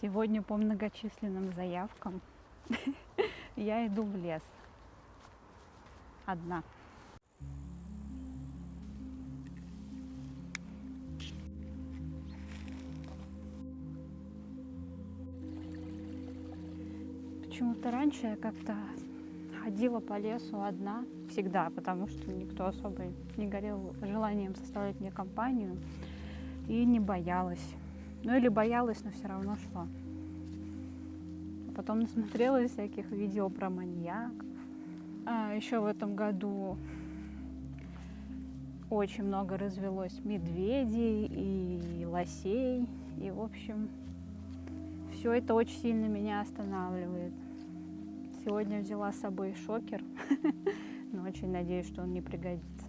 Сегодня по многочисленным заявкам я иду в лес. Одна. Почему-то раньше я как-то ходила по лесу одна всегда, потому что никто особо не горел желанием составлять мне компанию и не боялась. Ну или боялась, но все равно шла. А потом насмотрелась всяких видео про маньяков. А еще в этом году очень много развелось медведей и лосей. И, в общем, все это очень сильно меня останавливает. Сегодня взяла с собой шокер, но очень надеюсь, что он не пригодится.